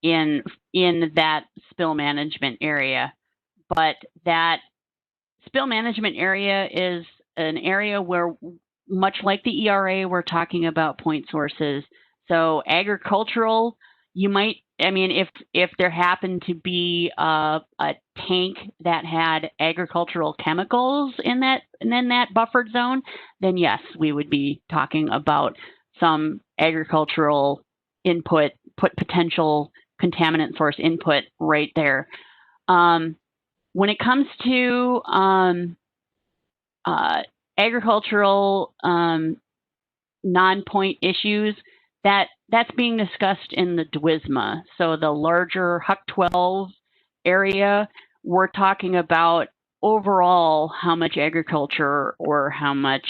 S4: in that spill management area. But that spill management area is an area where, much like the ERA, we're talking about point sources. So agricultural, you might, if there happened to be a tank that had agricultural chemicals in that buffered zone, then yes, we would be talking about some agricultural input, potential contaminant source input right there. When it comes to agricultural non-point issues, that's being discussed in the DWISMA. So the larger Huck 12 area, we're talking about overall how much agriculture or how much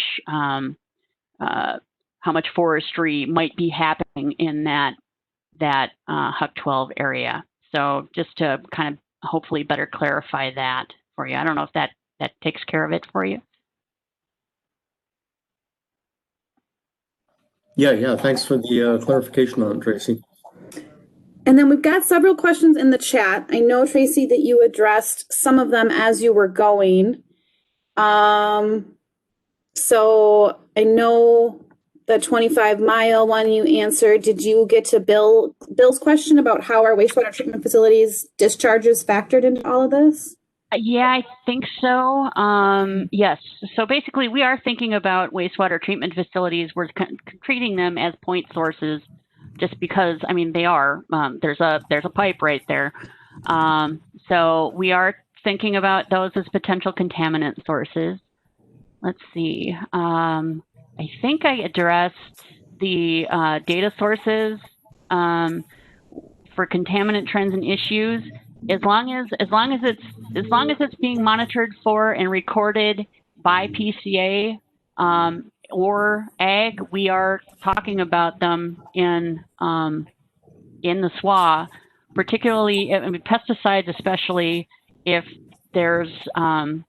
S4: forestry might be happening in that Huck 12 area. So just to kind of hopefully better clarify that for you. I don't know if that takes care of it for you.
S1: Yeah. Thanks for the clarification on it, Tracy.
S2: And then we've got several questions in the chat. I know, Tracy, that you addressed some of them as you were going. So I know the 25-mile one you answered. Did you get to Bill's question about how our wastewater treatment facilities discharges factored into all of this?
S4: Yeah, I think so. Yes. So basically, we are thinking about wastewater treatment facilities. We're treating them as point sources, just because they are. There's a pipe right there. So we are thinking about those as potential contaminant sources. Let's see. I think I addressed the data sources for contaminant trends and issues. As long as it's being monitored for and recorded by PCA or Ag, we are talking about them in the SWA, particularly pesticides, especially if there's not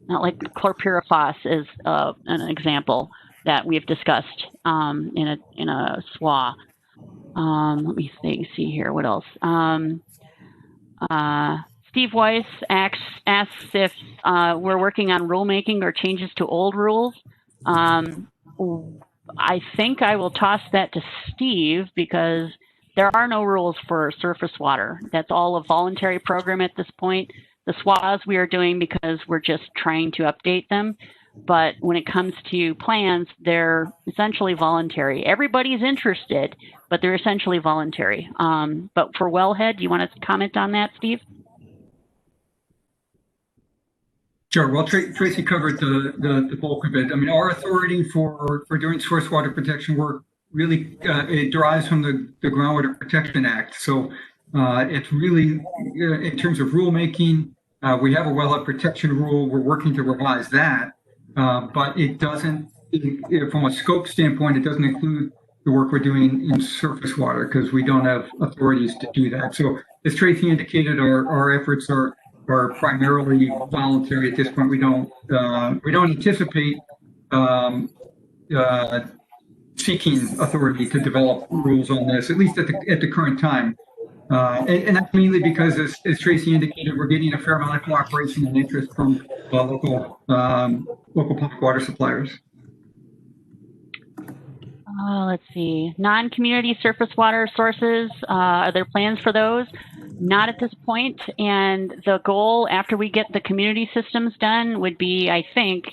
S4: like chlorpyrifos is an example that we've discussed in a SWA. Let me see here. What else? Steve Weiss asks if we're working on rulemaking or changes to old rules. I think I will toss that to Steve because there are no rules for surface water. That's all a voluntary program at this point. The SWAs we are doing because we're just trying to update them. But when it comes to plans, they're essentially voluntary. Everybody's interested, but they're essentially voluntary. But for wellhead, do you want to comment on that, Steve?
S3: Sure. Well, Tracy covered the bulk of it. I mean, our authority for doing source water protection work really it derives from the Groundwater Protection Act. So it's really in terms of rulemaking, we have a wellhead protection rule. We're working to revise that, but it doesn't. From a scope standpoint, it doesn't include the work we're doing in surface water because we don't have authorities to do that. So as Tracy indicated, our efforts are primarily voluntary at this point. We don't anticipate seeking authority to develop rules on this, at least at the current time. And that's mainly because, as Tracy indicated, we're getting a fair amount of cooperation and interest from local public water suppliers.
S4: Let's see. Non-community surface water sources, are there plans for those? Not at this point. And the goal after we get the community systems done would be, I think,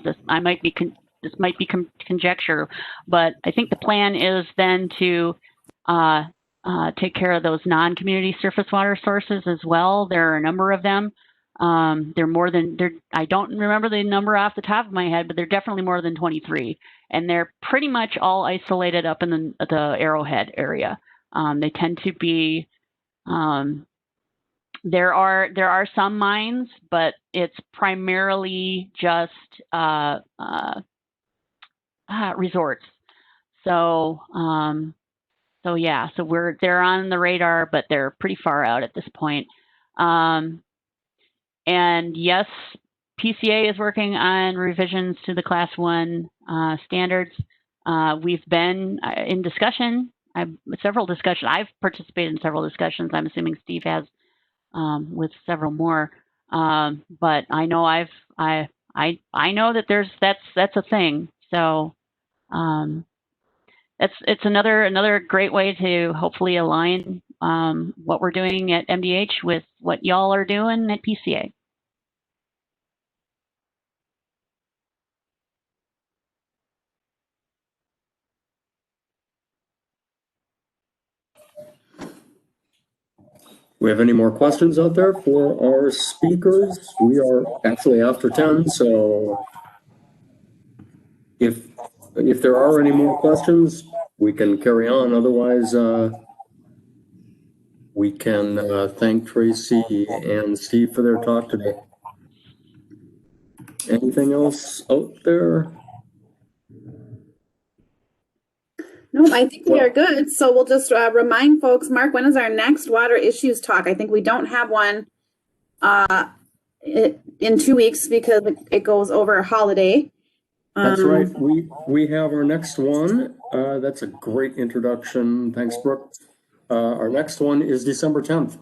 S4: this might be conjecture, but I think the plan is then to take care of those non-community surface water sources as well. There are a number of them. They're more than, I don't remember the number off the top of my head, but they're definitely more than 23. And they're pretty much all isolated up in the Arrowhead area. They tend to be, there are some mines, but it's primarily just resorts. So, yeah, so they're on the radar, but they're pretty far out at this point. And yes, PCA is working on revisions to the Class 1 standards. We've been in discussion, several discussions. I've participated in several discussions. I'm assuming Steve has with several more. But I know I know that that's a thing. So it's another great way to hopefully align what we're doing at MDH with what y'all are doing at PCA.
S1: We have any more questions out there for our speakers? We are actually after 10, so if there are any more questions, we can carry on. Otherwise, we can thank Tracy and Steve for their talk today. Anything else out there?
S2: No, I think we are good. So we'll just remind folks, Mark, when is our next water issues talk? I think we don't have one in 2 weeks because it goes over a holiday.
S1: That's right. We have our next one. That's a great introduction. Thanks, Brooke. Our next one is December 10th,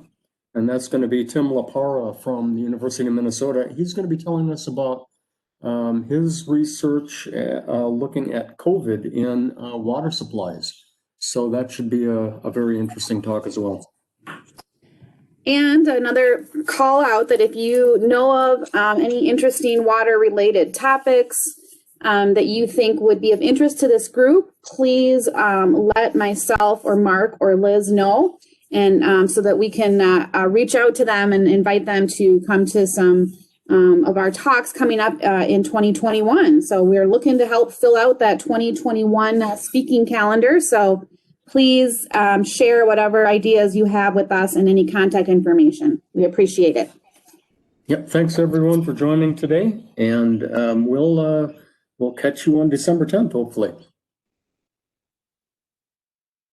S1: and that's going to be Tim LaPara from the University of Minnesota. He's going to be telling us about his research looking at COVID in water supplies. So that should be a very interesting talk as well.
S2: And another call out that if you know of any interesting water related topics that you think would be of interest to this group, please let myself or Mark or Liz know, and so that we can reach out to them and invite them to come to some of our talks coming up in 2021. So we're looking to help fill out that 2021 speaking calendar. So please share whatever ideas you have with us and any contact information. We appreciate it.
S1: Yep. Thanks everyone for joining today, and we'll catch you on December 10th, hopefully.